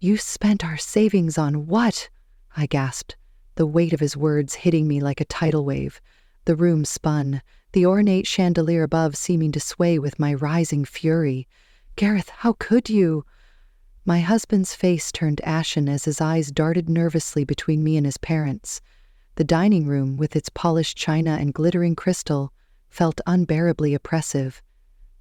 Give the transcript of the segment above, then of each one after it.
You spent our savings on what? I gasped, the weight of his words hitting me like a tidal wave. The room spun, the ornate chandelier above seeming to sway with my rising fury. Gareth, how could you? My husband's face turned ashen as his eyes darted nervously between me and his parents. The dining room, with its polished china and glittering crystal, felt unbearably oppressive,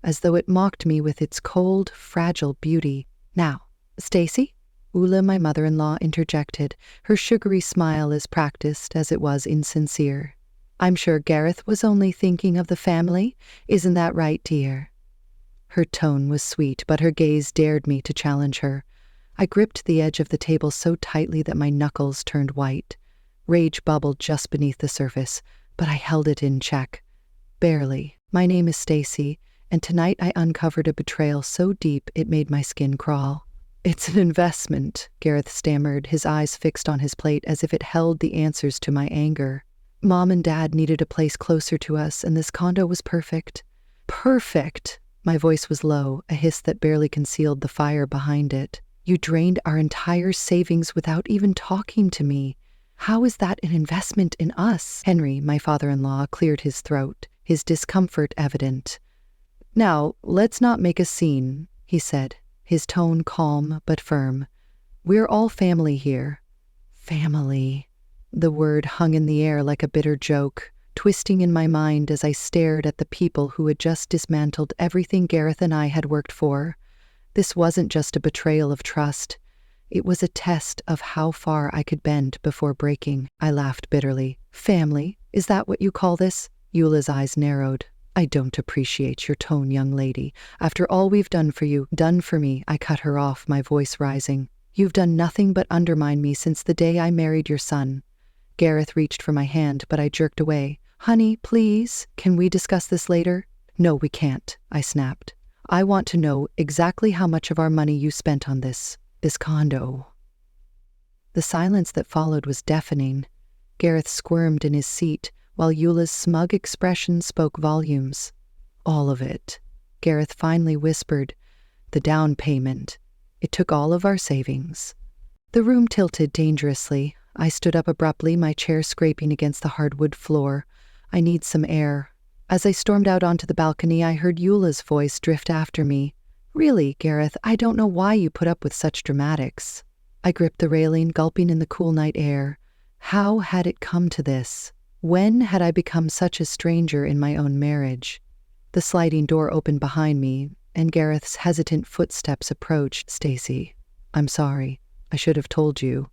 as though it mocked me with its cold, fragile beauty. Now, Stacy? Ula, my mother-in-law, interjected, her sugary smile as practiced as it was insincere. I'm sure Gareth was only thinking of the family. Isn't that right, dear? Her tone was sweet, but her gaze dared me to challenge her. I gripped the edge of the table so tightly that my knuckles turned white. Rage bubbled just beneath the surface, but I held it in check. Barely. My name is Stacy, and tonight I uncovered a betrayal so deep it made my skin crawl. It's an investment, Gareth stammered, his eyes fixed on his plate as if it held the answers to my anger. Mom and Dad needed a place closer to us, and this condo was perfect. Perfect! My voice was low, a hiss that barely concealed the fire behind it. You drained our entire savings without even talking to me. How is that an investment in us? Henry, my father-in-law, cleared his throat, his discomfort evident. Now, let's not make a scene, he said, his tone calm but firm. We're all family here. Family. The word hung in the air like a bitter joke, twisting in my mind as I stared at the people who had just dismantled everything Gareth and I had worked for. This wasn't just a betrayal of trust. It was a test of how far I could bend before breaking. I laughed bitterly. Family? Is that what you call this? Eula's eyes narrowed. I don't appreciate your tone, young lady. After all we've done for you, done for me, I cut her off, my voice rising. You've done nothing but undermine me since the day I married your son. Gareth reached for my hand, but I jerked away. Honey, please, can we discuss this later? No, we can't, I snapped. I want to know exactly how much of our money you spent on this condo. The silence that followed was deafening. Gareth squirmed in his seat, while Eula's smug expression spoke volumes. All of it, Gareth finally whispered. The down payment. It took all of our savings. The room tilted dangerously. I stood up abruptly, my chair scraping against the hardwood floor. I need some air. As I stormed out onto the balcony, I heard Eula's voice drift after me. Really, Gareth, I don't know why you put up with such dramatics. I gripped the railing, gulping in the cool night air. How had it come to this? When had I become such a stranger in my own marriage? The sliding door opened behind me, and Gareth's hesitant footsteps approached. Stacy, I'm sorry. I should have told you.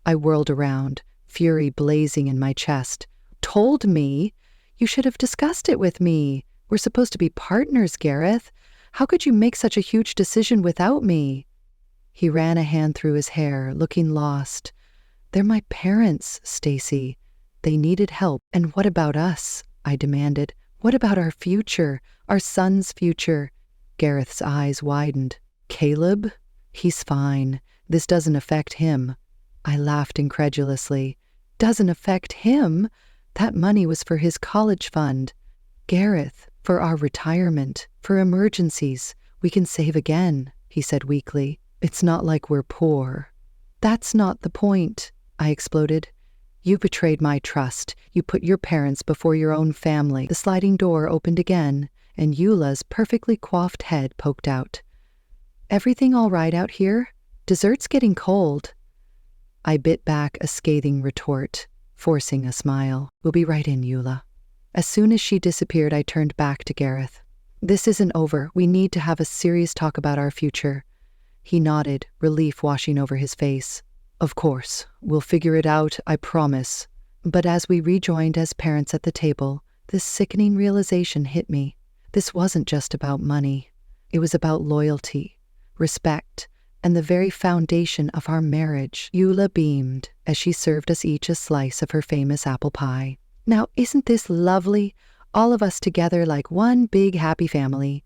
I whirled around, fury blazing in my chest. Told me? You should have discussed it with me. We're supposed to be partners, Gareth. How could you make such a huge decision without me? He ran a hand through his hair, looking lost. They're my parents, Stacy. They needed help. And what about us? I demanded. What about our future? Our son's future? Gareth's eyes widened. Caleb? He's fine. This doesn't affect him. I laughed incredulously. Doesn't affect him? That money was for his college fund. Gareth, for our retirement, for emergencies. We can save again, he said weakly. It's not like we're poor. That's not the point, I exploded. You betrayed my trust. You put your parents before your own family. The sliding door opened again, and Eula's perfectly coiffed head poked out. Everything all right out here? Dessert's getting cold. I bit back a scathing retort, forcing a smile. We'll be right in, Eula. As soon as she disappeared, I turned back to Gareth. This isn't over. We need to have a serious talk about our future. He nodded, relief washing over his face. Of course, we'll figure it out, I promise. But as we rejoined as parents at the table, this sickening realization hit me. This wasn't just about money. It was about loyalty, respect, and the very foundation of our marriage. Eula beamed as she served us each a slice of her famous apple pie. Now, isn't this lovely? All of us together like one big happy family.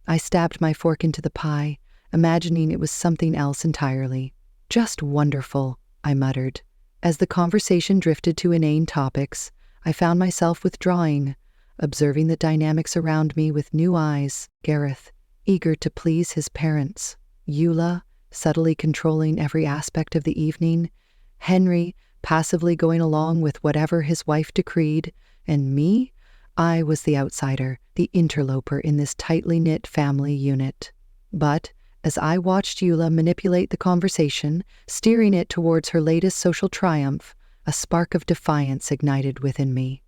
I stabbed my fork into the pie, imagining it was something else entirely. Just wonderful, I muttered. As the conversation drifted to inane topics, I found myself withdrawing, observing the dynamics around me with new eyes. Gareth, eager to please his parents. Eula, subtly controlling every aspect of the evening, Henry passively going along with whatever his wife decreed, and me, I was the outsider, the interloper in this tightly knit family unit. But as I watched Eula manipulate the conversation, steering it towards her latest social triumph, a spark of defiance ignited within me.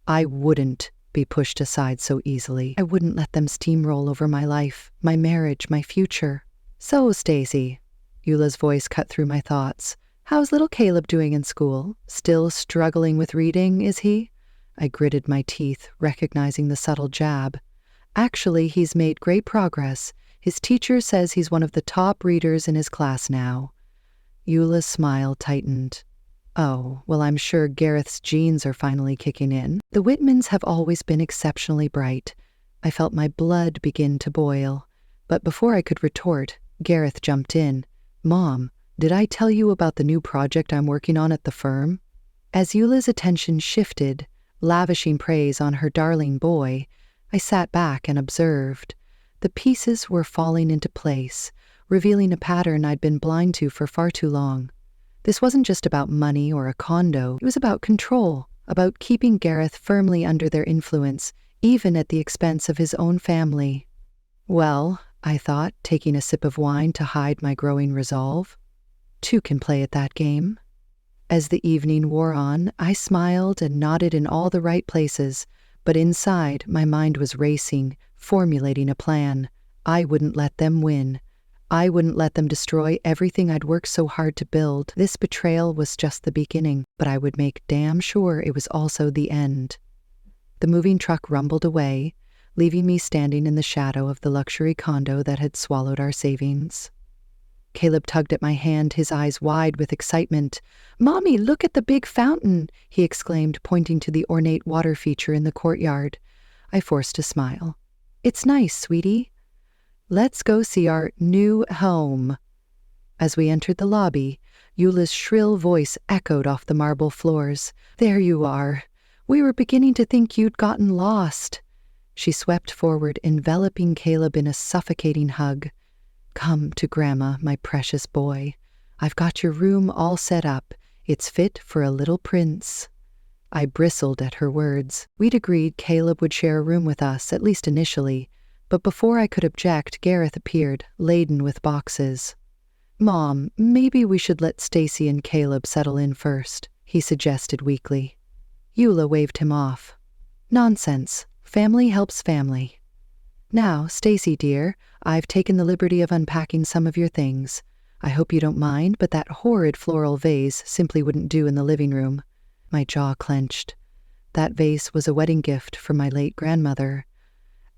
I wouldn't be pushed aside so easily. I wouldn't let them steamroll over my life, my marriage, my future. "So, Stacy," Eula's voice cut through my thoughts, "how's little Caleb doing in school? Still struggling with reading, is he?" I gritted my teeth, recognizing the subtle jab. "Actually, he's made great progress. His teacher says he's one of the top readers in his class now." Eula's smile tightened. "Oh, well, I'm sure Gareth's genes are finally kicking in. The Whitmans have always been exceptionally bright." I felt my blood begin to boil. But before I could retort, Gareth jumped in. "Mom, did I tell you about the new project I'm working on at the firm?" As Eula's attention shifted, lavishing praise on her darling boy, I sat back and observed. The pieces were falling into place, revealing a pattern I'd been blind to for far too long. This wasn't just about money or a condo. It was about control, about keeping Gareth firmly under their influence, even at the expense of his own family. "Well," I thought, taking a sip of wine to hide my growing resolve, "two can play at that game." As the evening wore on, I smiled and nodded in all the right places, but inside my mind was racing, formulating a plan. I wouldn't let them win. I wouldn't let them destroy everything I'd worked so hard to build. This betrayal was just the beginning, but I would make damn sure it was also the end. The moving truck rumbled away, leaving me standing in the shadow of the luxury condo that had swallowed our savings. Caleb tugged at my hand, his eyes wide with excitement. "Mommy, look at the big fountain!" he exclaimed, pointing to the ornate water feature in the courtyard. I forced a smile. "It's nice, sweetie. Let's go see our new home." As we entered the lobby, Eula's shrill voice echoed off the marble floors. "There you are. We were beginning to think you'd gotten lost." She swept forward, enveloping Caleb in a suffocating hug. "Come to Grandma, my precious boy. I've got your room all set up. It's fit for a little prince." I bristled at her words. We'd agreed Caleb would share a room with us, at least initially, but before I could object, Gareth appeared, laden with boxes. "Mom, maybe we should let Stacy and Caleb settle in first," he suggested weakly. Eula waved him off. "Nonsense. Family helps family. Now, Stacy, dear, I've taken the liberty of unpacking some of your things. I hope you don't mind, but that horrid floral vase simply wouldn't do in the living room." My jaw clenched. That vase was a wedding gift from my late grandmother.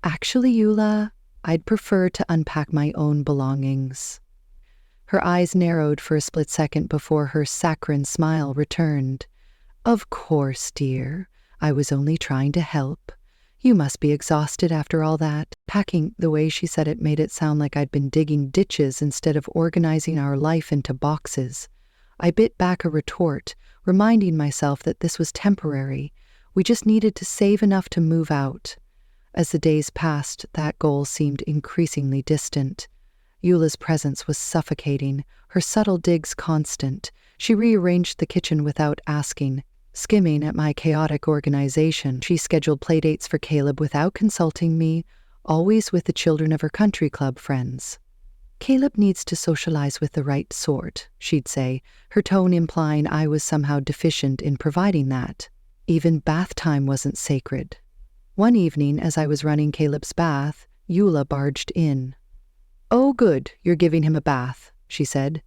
"Actually, Eula, I'd prefer to unpack my own belongings." Her eyes narrowed for a split second before her saccharine smile returned. "Of course, dear. I was only trying to help. You must be exhausted after all that." Packing, the way she said it made it sound like I'd been digging ditches instead of organizing our life into boxes. I bit back a retort, reminding myself that this was temporary. We just needed to save enough to move out. As the days passed, that goal seemed increasingly distant. Eula's presence was suffocating, her subtle digs constant. She rearranged the kitchen without asking. Skimming at my chaotic organization, she scheduled playdates for Caleb without consulting me, always with the children of her country club friends. "Caleb needs to socialize with the right sort," she'd say, her tone implying I was somehow deficient in providing that. Even bath time wasn't sacred. One evening, as I was running Caleb's bath, Eula barged in. "Oh, good, you're giving him a bath," she said,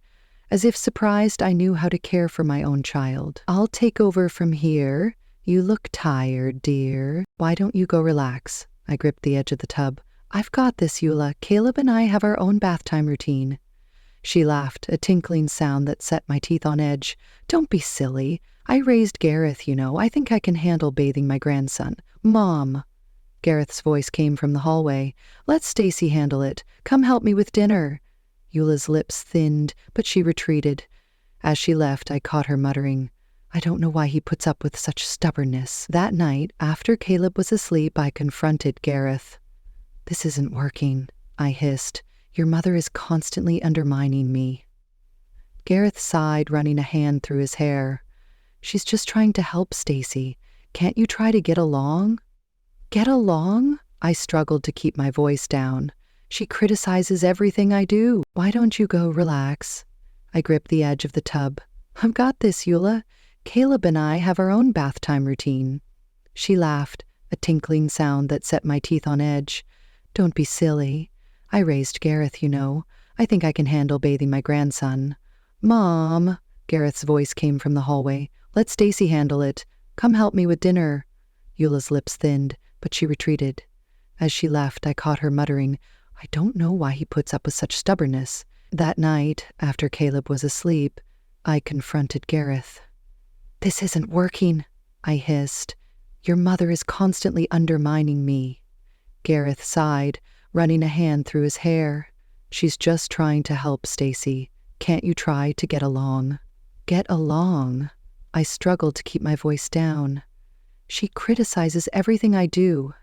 as if surprised I knew how to care for my own child. "I'll take over from here. You look tired, dear. Why don't you go relax?" I gripped the edge of the tub. "I've got this, Eula. Caleb and I have our own bath time routine." She laughed, a tinkling sound that set my teeth on edge. "Don't be silly. I raised Gareth, you know. I think I can handle bathing my grandson." "Mom." Gareth's voice came from the hallway. "Let Stacy handle it. Come help me with dinner." Eula's lips thinned, but she retreated. As she left, I caught her muttering, "I don't know why he puts up with such stubbornness." That night, after Caleb was asleep, I confronted Gareth. "This isn't working," I hissed. Your mother is constantly undermining me. Gareth sighed, running a hand through his hair. She's just trying to help, Stacy. Can't you try to get along? Get along? I struggled to keep my voice down. She criticizes everything I do. Why don't you go relax? I gripped the edge of the tub. I've got this, Eula. Caleb and I have our own bath time routine. She laughed, a tinkling sound that set my teeth on edge. Don't be silly. I raised Gareth, you know. I think I can handle bathing my grandson. Mom, Gareth's voice came from the hallway. Let Stacy handle it. Come help me with dinner. Eula's lips thinned, but she retreated. As she left, I caught her muttering, I don't know why he puts up with such stubbornness. That night, after Caleb was asleep, I confronted Gareth. This isn't working, I hissed. Your mother is constantly undermining me. Gareth sighed, running a hand through his hair. She's just trying to help, Stacy. Can't you try to get along? Get along? I struggled to keep my voice down. She criticizes everything I do.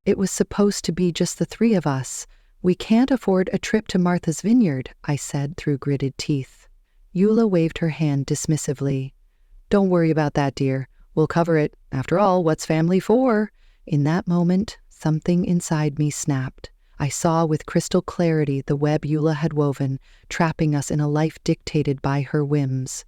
It was supposed to be just the three of us. We can't afford a trip to Martha's Vineyard, I said through gritted teeth. Eula waved her hand dismissively. Don't worry about that, dear. We'll cover it. After all, what's family for? In that moment, something inside me snapped. I saw with crystal clarity the web Eula had woven, trapping us in a life dictated by her whims.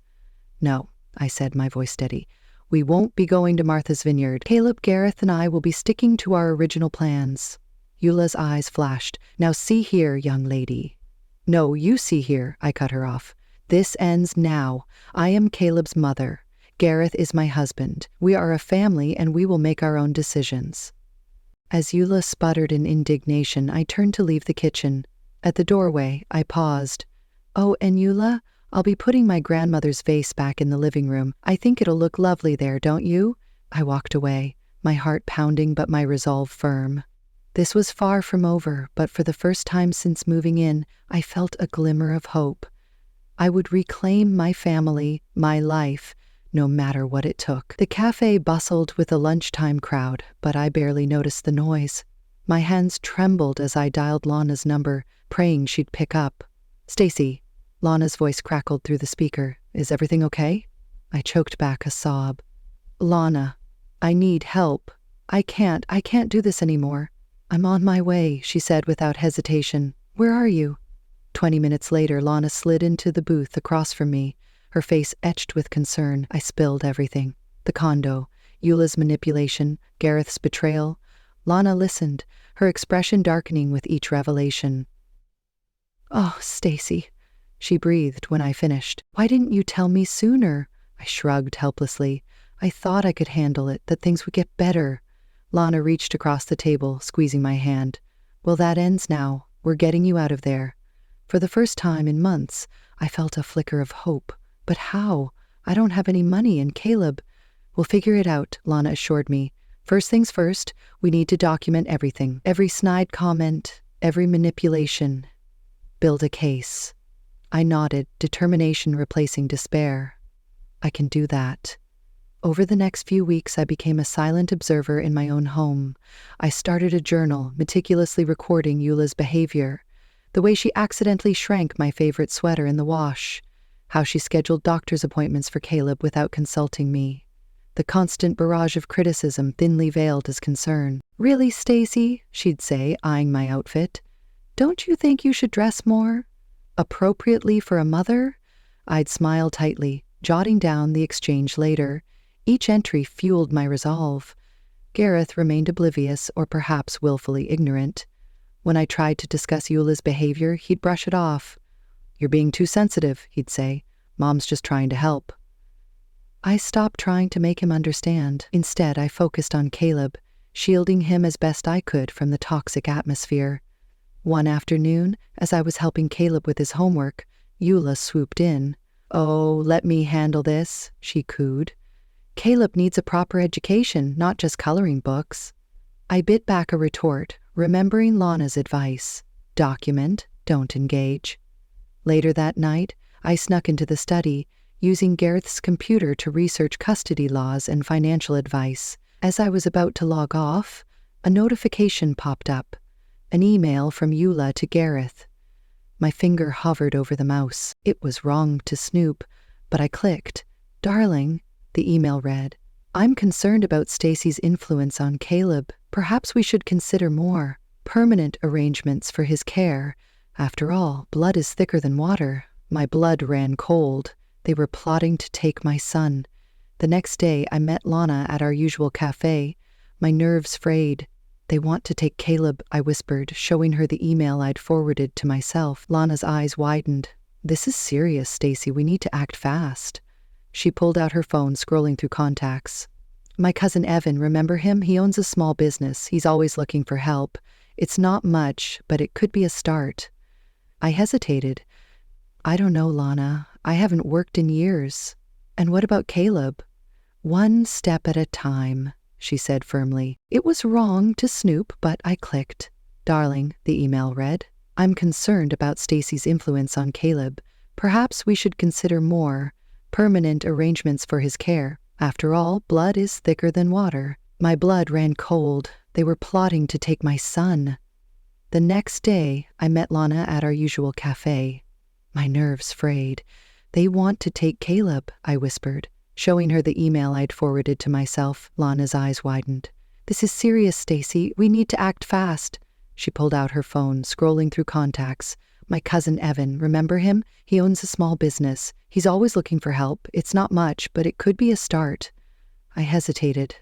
No, I said, my voice steady. We won't be going to Martha's Vineyard. Caleb, Gareth, and I will be sticking to our original plans. Eula's eyes flashed. Now see here, young lady. No, you see here, I cut her off. This ends now. I am Caleb's mother. Gareth is my husband. We are a family and we will make our own decisions. As Eula sputtered in indignation, I turned to leave the kitchen. At the doorway, I paused. Oh, and Eula, I'll be putting my grandmother's vase back in the living room. I think it'll look lovely there, don't you? I walked away, my heart pounding but my resolve firm. This was far from over, but for the first time since moving in, I felt a glimmer of hope. I would reclaim my family, my life, no matter what it took. The cafe bustled with a lunchtime crowd, but I barely noticed the noise. My hands trembled as I dialed Lana's number, praying she'd pick up. Stacy, Lana's voice crackled through the speaker. Is everything okay? I choked back a sob. Lana, I need help. I can't do this anymore. I'm on my way, she said without hesitation. Where are you? 20 minutes later, Lana slid into the booth across from me, her face etched with concern. I spilled everything. The condo, Eula's manipulation, Gareth's betrayal. Lana listened, her expression darkening with each revelation. Oh, Stacy, she breathed when I finished. Why didn't you tell me sooner? I shrugged helplessly. I thought I could handle it, that things would get better. Lana reached across the table, squeezing my hand. Well, that ends now. We're getting you out of there. For the first time in months, I felt a flicker of hope. But how? I don't have any money, and Caleb. We'll figure it out, Lana assured me. First things first, we need to document everything. Every snide comment, every manipulation. Build a case. I nodded, determination replacing despair. I can do that. Over the next few weeks, I became a silent observer in my own home. I started a journal, meticulously recording Eula's behavior. The way she accidentally shrank my favorite sweater in the wash. How she scheduled doctor's appointments for Caleb without consulting me. The constant barrage of criticism thinly veiled as concern. Really, Stacy, she'd say, eyeing my outfit. Don't you think you should dress more appropriately for a mother? I'd smile tightly, jotting down the exchange later. Each entry fueled my resolve. Gareth remained oblivious or perhaps willfully ignorant. When I tried to discuss Eula's behavior, he'd brush it off. You're being too sensitive, he'd say. Mom's just trying to help. I stopped trying to make him understand. Instead, I focused on Caleb, shielding him as best I could from the toxic atmosphere. One afternoon, as I was helping Caleb with his homework, Eula swooped in. Oh, let me handle this, she cooed. Caleb needs a proper education, not just coloring books. I bit back a retort, remembering Lana's advice. Document, don't engage. Later that night, I snuck into the study, using Gareth's computer to research custody laws and financial advice. As I was about to log off, a notification popped up. An email from Eula to Gareth. My finger hovered over the mouse. It was wrong to snoop, but I clicked. "Darling," the email read, "I'm concerned about Stacy's influence on Caleb. Perhaps we should consider more permanent arrangements for his care. After all, blood is thicker than water." My blood ran cold. They were plotting to take my son. The next day, I met Lana at our usual cafe. My nerves frayed. "They want to take Caleb," I whispered, showing her the email I'd forwarded to myself. Lana's eyes widened. "This is serious, Stacy. We need to act fast." She pulled out her phone, scrolling through contacts. "My cousin Evan, remember him? He owns a small business. He's always looking for help. It's not much, but it could be a start." I hesitated. "I don't know, Lana. I haven't worked in years." "And what about Caleb?" "One step at a time," she said firmly. It was wrong to snoop, but I clicked. "Darling," the email read, "I'm concerned about Stacy's influence on Caleb. Perhaps we should consider more permanent arrangements for his care. After all, blood is thicker than water." My blood ran cold. They were plotting to take my son. The next day, I met Lana at our usual cafe. My nerves frayed. "They want to take Caleb," I whispered, showing her the email I'd forwarded to myself. Lana's eyes widened. "This is serious, Stacy. We need to act fast." She pulled out her phone, scrolling through contacts. "My cousin Evan, remember him? He owns a small business. He's always looking for help. It's not much, but it could be a start." I hesitated.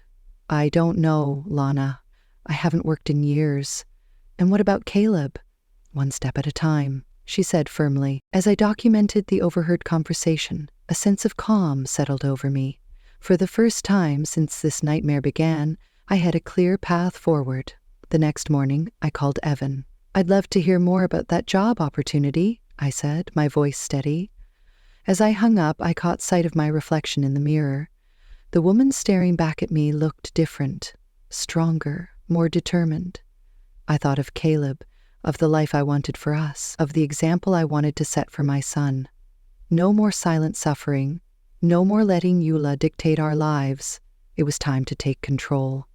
"I don't know, Lana. I haven't worked in years." "And what about Caleb?" "One step at a time," she said firmly. As I documented the overheard conversation, a sense of calm settled over me. For the first time since this nightmare began, I had a clear path forward. The next morning, I called Evan. "I'd love to hear more about that job opportunity," I said, my voice steady. As I hung up, I caught sight of my reflection in the mirror. The woman staring back at me looked different, stronger, more determined. I thought of Caleb, of the life I wanted for us, of the example I wanted to set for my son. No more silent suffering, no more letting Eula dictate our lives. It was time to take control.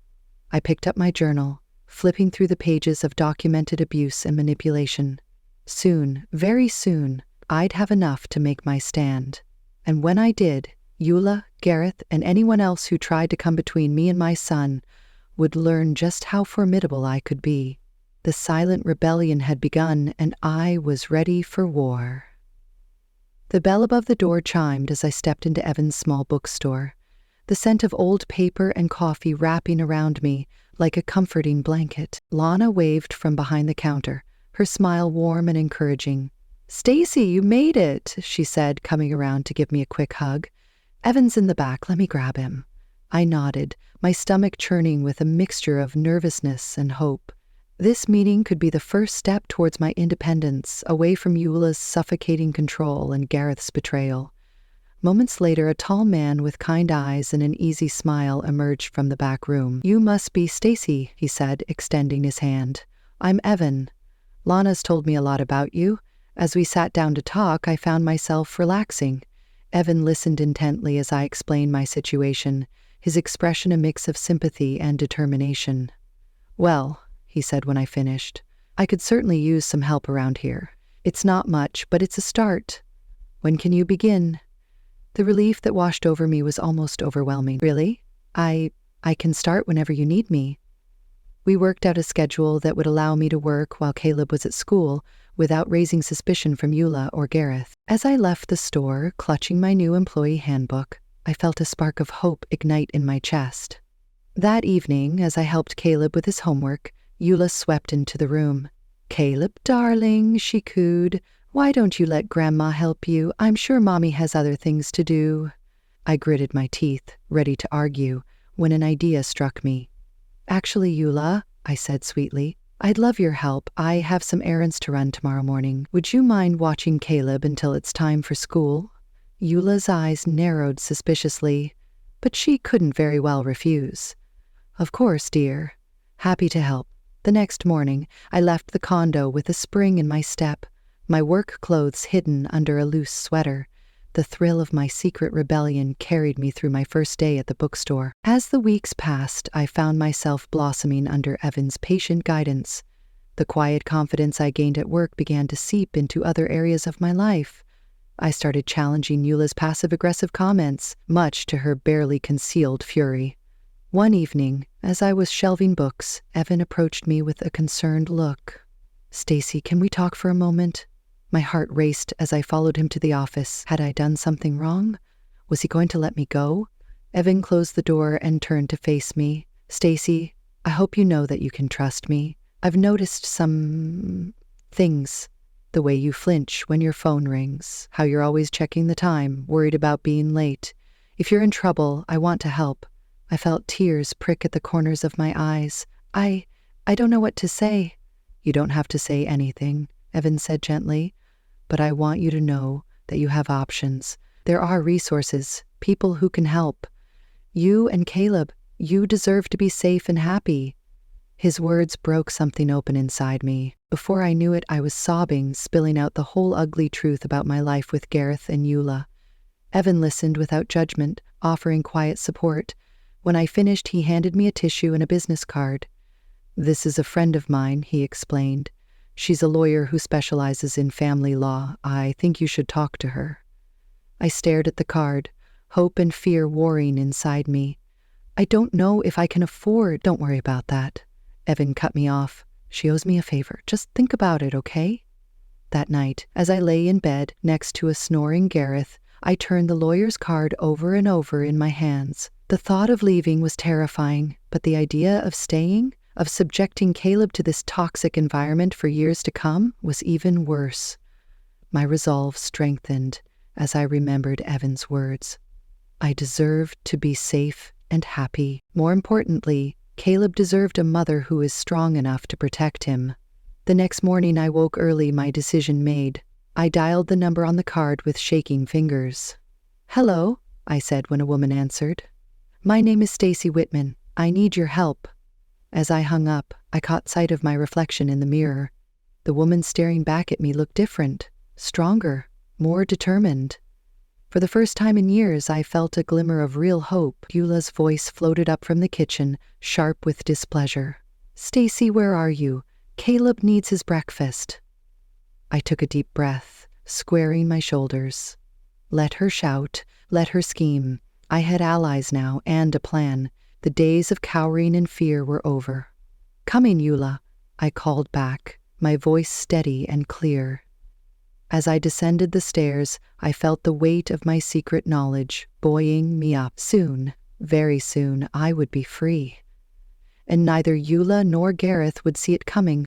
I picked up my journal, flipping through the pages of documented abuse and manipulation. Soon, very soon, I'd have enough to make my stand. And when I did, Eula, Gareth, and anyone else who tried to come between me and my son would learn just how formidable I could be. The silent rebellion had begun, and I was ready for war. The bell above the door chimed as I stepped into Evan's small bookstore, the scent of old paper and coffee wrapping around me like a comforting blanket. Lana waved from behind the counter, her smile warm and encouraging. "Stacy, you made it," she said, coming around to give me a quick hug. "Evan's in the back, let me grab him." I nodded, my stomach churning with a mixture of nervousness and hope. This meeting could be the first step towards my independence, away from Eula's suffocating control and Gareth's betrayal. Moments later, a tall man with kind eyes and an easy smile emerged from the back room. "You must be Stacy," he said, extending his hand. "I'm Evan. Lana's told me a lot about you." As we sat down to talk, I found myself relaxing. Evan listened intently as I explained my situation, his expression a mix of sympathy and determination. "Well," he said when I finished, "I could certainly use some help around here. It's not much, but it's a start. When can you begin?" The relief that washed over me was almost overwhelming. "Really? I can start whenever you need me." We worked out a schedule that would allow me to work while Caleb was at school without raising suspicion from Eula or Gareth. As I left the store, clutching my new employee handbook, I felt a spark of hope ignite in my chest. That evening, as I helped Caleb with his homework, Eula swept into the room. "Caleb, darling," she cooed, "why don't you let Grandma help you? I'm sure Mommy has other things to do." I gritted my teeth, ready to argue, when an idea struck me. "Actually, Eula," I said sweetly, "I'd love your help. I have some errands to run tomorrow morning. Would you mind watching Caleb until it's time for school?" Eula's eyes narrowed suspiciously, but she couldn't very well refuse. "Of course, dear. Happy to help." The next morning, I left the condo with a spring in my step, my work clothes hidden under a loose sweater. The thrill of my secret rebellion carried me through my first day at the bookstore. As the weeks passed, I found myself blossoming under Evan's patient guidance. The quiet confidence I gained at work began to seep into other areas of my life. I started challenging Eula's passive-aggressive comments, much to her barely concealed fury. One evening, as I was shelving books, Evan approached me with a concerned look. "Stacy, can we talk for a moment?" My heart raced as I followed him to the office. Had I done something wrong? Was he going to let me go? Evan closed the door and turned to face me. "Stacy, I hope you know that you can trust me. I've noticed some things. The way you flinch when your phone rings, how you're always checking the time, worried about being late. If you're in trouble, I want to help." I felt tears prick at the corners of my eyes. I don't know what to say." "You don't have to say anything," Evan said gently. "But I want you to know that you have options. There are resources, people who can help. You and Caleb, you deserve to be safe and happy." His words broke something open inside me. Before I knew it, I was sobbing, spilling out the whole ugly truth about my life with Gareth and Eula. Evan listened without judgment, offering quiet support. When I finished, he handed me a tissue and a business card. "This is a friend of mine," he explained. "She's a lawyer who specializes in family law. I think you should talk to her." I stared at the card, hope and fear warring inside me. "I don't know if I can afford—" "Don't worry about that." Evan cut me off. "She owes me a favor. Just think about it, okay?" That night, as I lay in bed next to a snoring Gareth, I turned the lawyer's card over and over in my hands. The thought of leaving was terrifying, but the idea of staying, of subjecting Caleb to this toxic environment for years to come, was even worse. My resolve strengthened as I remembered Evan's words. I deserved to be safe and happy. More importantly, Caleb deserved a mother who is strong enough to protect him. The next morning I woke early, my decision made. I dialed the number on the card with shaking fingers. "Hello," I said when a woman answered. "My name is Stacy Whitman. I need your help." As I hung up, I caught sight of my reflection in the mirror. The woman staring back at me looked different, stronger, more determined. For the first time in years, I felt a glimmer of real hope. Eula's voice floated up from the kitchen, sharp with displeasure. "Stacy, where are you? Caleb needs his breakfast." I took a deep breath, squaring my shoulders. Let her shout, let her scheme. I had allies now and a plan. The days of cowering and fear were over. "Coming, Eula," I called back, my voice steady and clear. As I descended the stairs, I felt the weight of my secret knowledge buoying me up. Soon, very soon, I would be free. And neither Eula nor Gareth would see it coming.